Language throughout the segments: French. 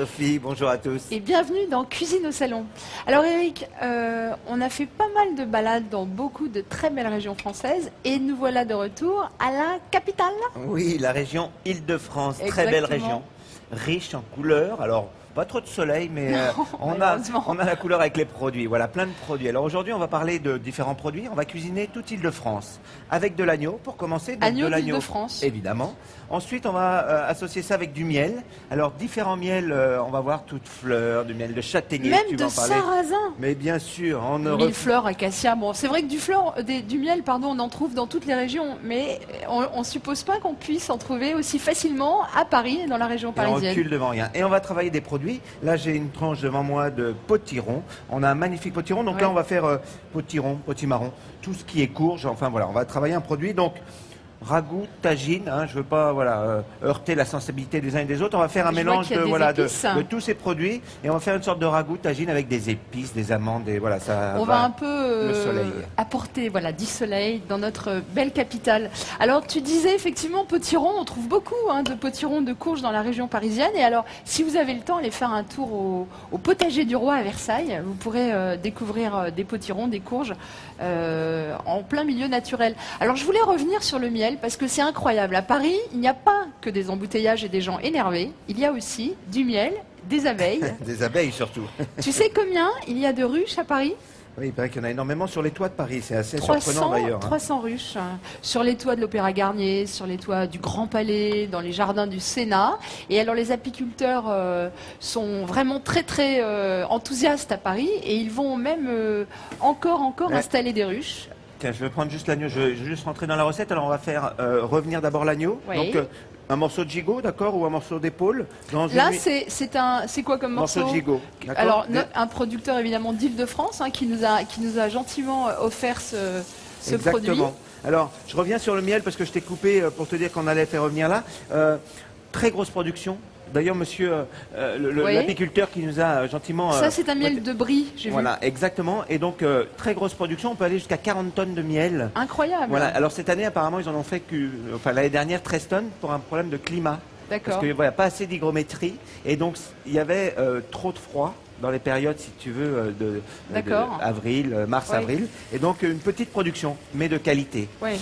Sophie, bonjour à tous. Et bienvenue dans Cuisine au Salon. Alors Eric, on a fait pas mal de balades dans beaucoup de très belles régions françaises et nous voilà de retour à la capitale. Oui, la région Île-de-France, très Exactement. belle région, riche en couleurs. Alors, pas trop de soleil, mais on a malheureusement. la couleur avec les produits. Voilà, plein de produits. Alors aujourd'hui, on va parler de différents produits. On va cuisiner toute Île-de-France avec de l'agneau pour commencer. Donc Agneau de l'agneau, d'Île-de-France. évidemment. Ensuite, on va associer ça avec du miel. Alors, différents miels, on va voir toutes fleurs, du miel de châtaignier. Même tu de vas en parler. sarrasin. Mais bien sûr, en Millefleurs, acacia. Bon, c'est vrai que du miel, pardon, on en trouve dans toutes les régions, mais on suppose pas qu'on puisse en trouver aussi facilement à Paris et dans la région Et on parisienne. recule devant rien. Et on va travailler des produits. Là, j'ai une tranche devant moi de potiron. On a un magnifique potiron. Donc là, Ouais. on va faire potiron, potimarron, tout ce qui est courge. Enfin, voilà, on va travailler un produit. Donc, ragoût, tagine. Hein, je ne veux pas heurter la sensibilité des uns et des autres. On va faire un Je vois mélange qu'il y a de, des épices. de tous ces produits. Et on va faire une sorte de ragoût, tagine avec des épices, des amandes. Et voilà, ça On va un peu le soleil. apporter du soleil dans notre belle capitale. Alors tu disais effectivement potiron, on trouve beaucoup de potirons de courges dans la région parisienne. Et alors si vous avez le temps, allez faire un tour au potager du roi à Versailles. Vous pourrez découvrir des potirons, des courges en plein milieu naturel. Alors je voulais revenir sur le miel parce que c'est incroyable. À Paris, il n'y a pas que des embouteillages et des gens énervés. Il y a aussi du miel, des abeilles. Des abeilles surtout. Tu sais combien il y a de ruches à Paris ? Oui, il paraît qu'il y en a énormément sur les toits de Paris. C'est assez surprenant d'ailleurs. 300 ruches sur les toits de l'Opéra Garnier, sur les toits du Grand Palais, dans les jardins du Sénat. Et alors les apiculteurs sont vraiment très très enthousiastes à Paris et ils vont même encore Ouais. installer des ruches. Tiens, je vais prendre juste l'agneau, je vais juste rentrer dans la recette. Alors on va faire revenir d'abord l'agneau. Oui. Donc un morceau de gigot, d'accord, ou un morceau d'épaule. Là, c'est quoi comme morceau? de gigot. D'accord. Alors un producteur évidemment d'Île-de-France qui nous a gentiment offert ce produit. Exactement. Alors je reviens sur le miel parce que je t'ai coupé pour te dire qu'on allait faire revenir là. Très grosse production. D'ailleurs, monsieur Oui. l'apiculteur qui nous a gentiment... Ça, c'est un miel de Brie, j'ai vu. Voilà, exactement. Et donc, très grosse production. On peut aller jusqu'à 40 tonnes de miel. Incroyable. Voilà. Alors, cette année, apparemment, ils en ont fait l'année dernière, 13 tonnes pour un problème de climat. Parce D'accord. que voilà, pas assez d'hygrométrie. Et donc, il y avait trop de froid dans les périodes, si tu veux, de D'accord. avril, mars-avril. Et donc, une petite production, mais de qualité. Oui.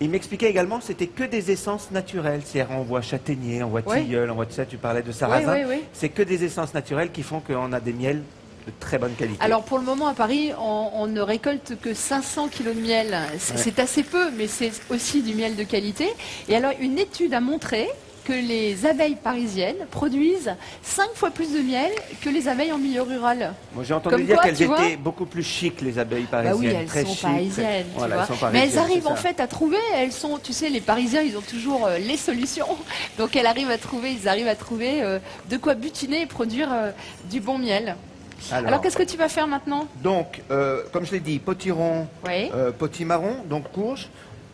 Il m'expliquait également que c'était que des essences naturelles. C'est-à-dire, on voit châtaignier, on voit Oui. tilleul, on voit tout ça, tu parlais de sarrasin. Oui. C'est que des essences naturelles qui font qu'on a des miels de très bonne qualité. Alors pour le moment à Paris, on ne récolte que 500 kilos de miel. C'est assez peu, mais c'est aussi du miel de qualité. Et alors une étude a montré que les abeilles parisiennes produisent 5 fois plus de miel que les abeilles en milieu rural. Moi, j'ai entendu Comme dire quoi, qu'elles tu vois étaient beaucoup plus chic, les abeilles Bah parisiennes. oui, elles très sont chic, parisiennes, tu voilà, vois. elles sont Mais parisiennes, elles arrivent c'est en ça. fait à trouver, tu sais, les Parisiens, ils ont toujours les solutions. Donc ils arrivent à trouver de quoi butiner et produire du bon miel. Alors qu'est-ce que tu vas faire maintenant? Donc, comme je l'ai dit, potiron, Oui. potimarron, donc courge.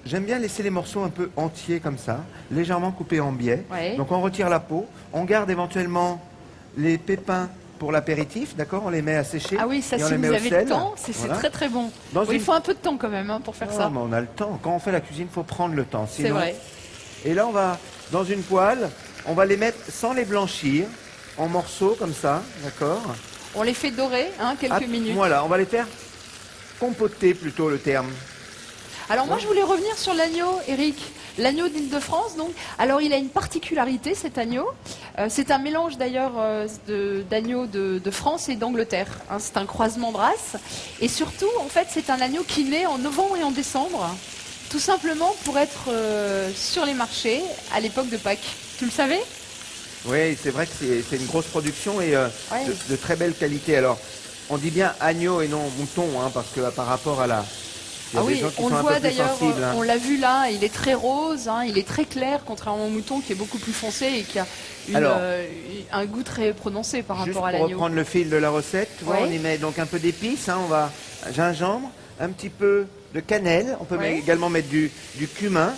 J'aime bien laisser les morceaux un peu entiers comme ça, légèrement coupés en biais. Ouais. Donc on retire la peau, on garde éventuellement les pépins pour l'apéritif, d'accord? On les met à sécher. Ah oui, ça et on si les vous met au avez sel. le temps, c'est Voilà. très très bon. Dans Oui, il une- faut un peu de temps quand même pour faire Ah, ça. mais on a le temps. Quand on fait la cuisine, il faut prendre le temps. C'est Sinon... vrai. Et là, on va, dans une poêle, on va les mettre sans les blanchir, en morceaux comme ça, d'accord? On les fait dorer quelques minutes. Voilà, on va les faire compoter plutôt le terme. Alors moi je voulais revenir sur l'agneau, Eric. L'agneau d'Île-de-France, donc. Alors il a une particularité cet agneau. C'est un mélange d'ailleurs d'agneaux de France et d'Angleterre. C'est un croisement de races. Et surtout, en fait, c'est un agneau qui naît en novembre et en décembre. Tout simplement pour être sur les marchés à l'époque de Pâques. Tu le savais? Oui, c'est vrai que c'est une grosse production et Ouais. de très belle qualité. Alors, on dit bien agneau et non mouton, hein, parce que par rapport à la... Il y a Ah des oui, gens qui on sont le un voit peu plus d'ailleurs, sensibles, hein. on l'a vu là, il est très rose, il est très clair, contrairement au mouton qui est beaucoup plus foncé et qui a Alors, un goût très prononcé par Juste rapport à pour l'agneau. reprendre le fil de la recette, tu vois, Ouais. on y met donc un peu d'épices, hein, on va gingembre, un petit peu de cannelle, on peut Ouais. également mettre du cumin,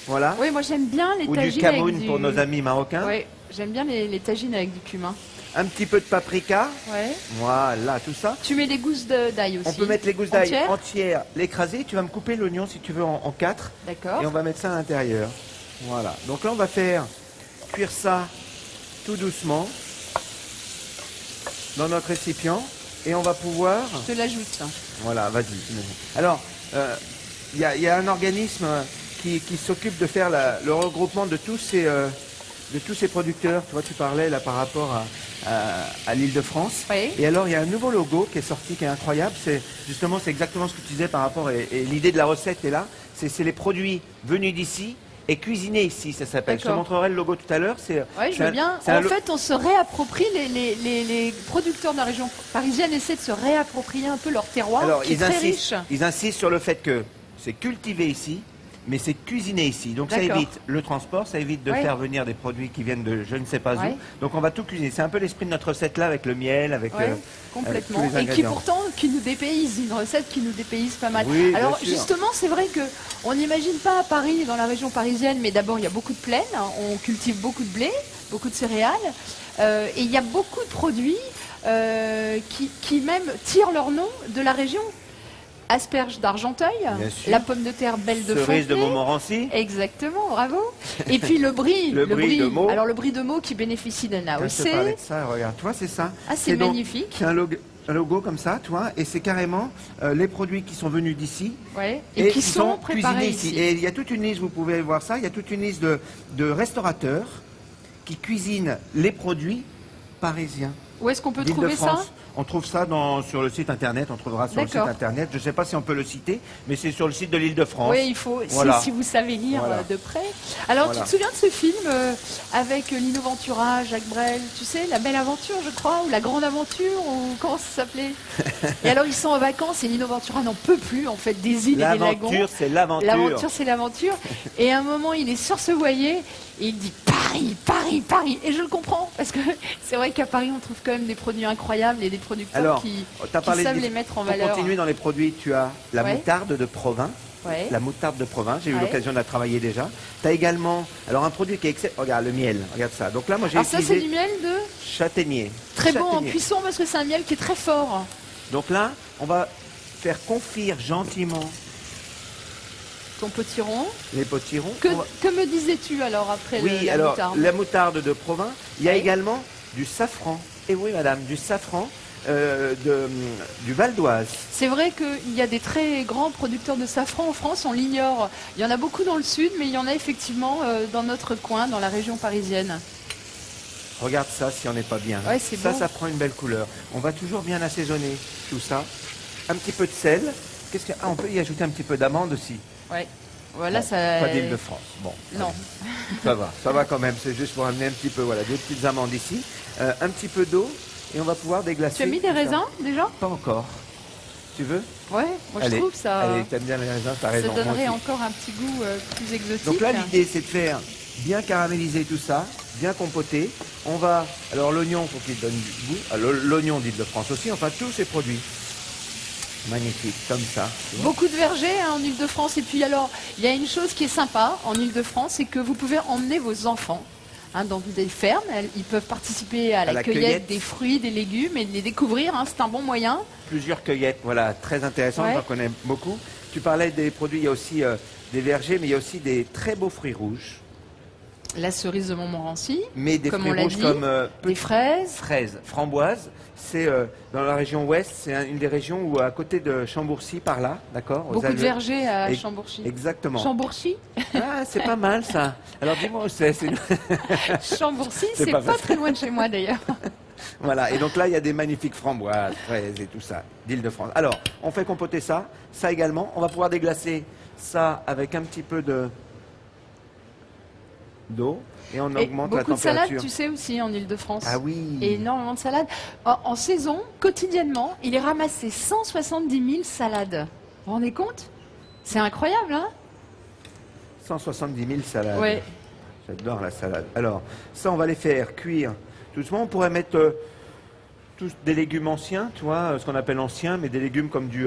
voilà, Oui, moi j'aime bien les ou du tagines avec Cameroun pour nos amis marocains, Oui, j'aime bien les tagines avec du cumin. un petit peu de paprika, Ouais. voilà, tout ça. Tu mets des gousses d'ail aussi. On peut mettre les gousses d'ail Entières. entières, l'écraser. Tu vas me couper l'oignon si tu veux en 4. D'accord. Et on va mettre ça à l'intérieur. Voilà. Donc là, on va faire cuire ça tout doucement. dans notre récipient et on va pouvoir... Je te l'ajoute. Voilà, vas-y. Alors, il y a un organisme qui s'occupe de faire le regroupement de tous ces producteurs. Tu vois, tu parlais là par rapport à l'Île-de-France. Oui. Et alors, il y a un nouveau logo qui est sorti, qui est incroyable. C'est exactement ce que tu disais par rapport, et l'idée de la recette est là. C'est les produits venus d'ici et cuisinés ici, ça s'appelle. Je te montrerai le logo tout à l'heure. Oui, je veux bien. En fait, on se réapproprie, les producteurs de la région parisienne essaient de se réapproprier un peu leur terroir, alors, qui est très riche. Ils insistent sur le fait que c'est cultivé ici, mais c'est cuisiné ici. Donc ça évite le transport, ça évite de faire venir des produits qui viennent de je ne sais pas où. Donc on va tout cuisiner. C'est un peu l'esprit de notre recette là, avec le miel, avec complètement. tous les et qui pourtant qui nous dépayse, une recette qui nous dépayse pas mal. Oui, alors justement, c'est vrai que on n'imagine pas à Paris, dans la région parisienne, mais d'abord il y a beaucoup de plaines, on cultive beaucoup de blé, beaucoup de céréales, et il y a beaucoup de produits qui même tirent leur nom de la région. Asperges d'Argenteuil, la pomme de terre belle de Fontenay. Cerise de Montmorency. Exactement, bravo. Et puis le brie. le brie de Meaux. Alors le brie de Meaux qui bénéficie d'un AOC. Je te parlais de ça, regarde, toi c'est ça. Ah, c'est magnifique. C'est un logo comme ça, toi, et c'est carrément les produits qui sont venus d'ici. Ouais. Et qui sont préparés ici. Et il y a toute une liste, vous pouvez voir ça, il y a toute une liste de restaurateurs qui cuisinent les produits parisiens. Où est-ce qu'on peut trouver ça? On trouve ça sur le site internet, on trouvera sur le site internet. Je ne sais pas si on peut le citer, mais c'est sur le site de l'Île-de-France. Oui, il faut, si vous savez lire de près. Alors, tu te souviens de ce film avec Lino Ventura, Jacques Brel, tu sais, La Belle Aventure, je crois, ou La Grande Aventure, ou comment ça s'appelait? Et alors, ils sont en vacances et Lino Ventura n'en peut plus, en fait, des îles et des lagons. L'aventure, c'est l'aventure. L'aventure, c'est l'aventure. Et à un moment, il est sur ce voilier et il dit Paris, Paris, Paris. Et je le comprends, parce que c'est vrai qu'à Paris, on trouve quand même des produits incroyables et des producteurs qui savent les mettre en valeur. Pour continuer dans les produits, tu as la moutarde de Provins. La moutarde de Provins, j'ai eu l'occasion de la travailler déjà. Tu as également, alors un produit qui est excellent, regarde le miel, regarde ça. Donc là, moi j'ai utilisé... ça c'est du miel de châtaignier. Très bon en cuisson parce que c'est un miel qui est très fort. Donc là, on va faire confire gentiment ton potiron. Les potirons. Que me disais-tu alors après la moutarde? La moutarde de Provins, il y a également du safran. Et oui madame, du safran du Val d'Oise. C'est vrai qu'il y a des très grands producteurs de safran en France, on l'ignore. Il y en a beaucoup dans le sud, mais il y en a effectivement dans notre coin, dans la région parisienne. Regarde ça si on n'est pas bien. Ouais, c'est beau. Ça prend une belle couleur. On va toujours bien assaisonner tout ça. Un petit peu de sel. On peut y ajouter un petit peu d'amande aussi. Ouais. Voilà, bon, ça... Pas d'Île-de-France. Bon. Non. Ça va quand même. C'est juste pour amener un petit peu, voilà, des petites amandes ici. Un petit peu d'eau et on va pouvoir déglacer. Tu as mis des raisins déjà? Pas encore. Tu veux? Ouais, moi je trouve ça... Allez, t'aimes bien les raisins, t'as raison. Ça donnerait encore un petit goût plus exotique. Donc là, l'idée, c'est de faire bien caraméliser tout ça, bien compoter. On va... Alors l'oignon, faut qu'il donne du goût. L'oignon d'Île-de-France aussi, enfin tous ces produits. Magnifique, comme ça. Beaucoup de vergers en Île-de-France. Et puis alors, il y a une chose qui est sympa en Île-de-France, c'est que vous pouvez emmener vos enfants dans des fermes. Ils peuvent participer à la cueillette des fruits, des légumes et de les découvrir. C'est un bon moyen. Plusieurs cueillettes, voilà, très intéressant, j'en connais beaucoup. Tu parlais des produits, il y a aussi des vergers, mais il y a aussi des très beaux fruits rouges. La cerise de Montmorency, mais des fruits rouges comme des fraises. Fraises, framboises. C'est dans la région ouest, c'est une des régions où à côté de Chambourcy, par là, d'accord. Beaucoup de vergers à Chambourcy. Exactement. Chambourcy. Ah, c'est pas mal ça. Alors dis-moi où c'est. Chambourcy, c'est pas très loin de chez moi d'ailleurs. Voilà, et donc là, il y a des magnifiques framboises, fraises et tout ça, d'Île-de-France. Alors, on fait compoter ça également. On va pouvoir déglacer ça avec un petit peu d'eau et on augmente la température. Beaucoup de salades, tu sais, aussi en Île-de-France. Ah oui. Et énormément de salades. En saison, quotidiennement, il est ramassé 170 000 salades. Vous vous rendez compte? C'est incroyable, hein? 170 000 salades. Ouais. J'adore la salade. Alors, ça, on va les faire cuire doucement. On pourrait mettre tous des légumes anciens, tu vois, ce qu'on appelle anciens, mais des légumes comme du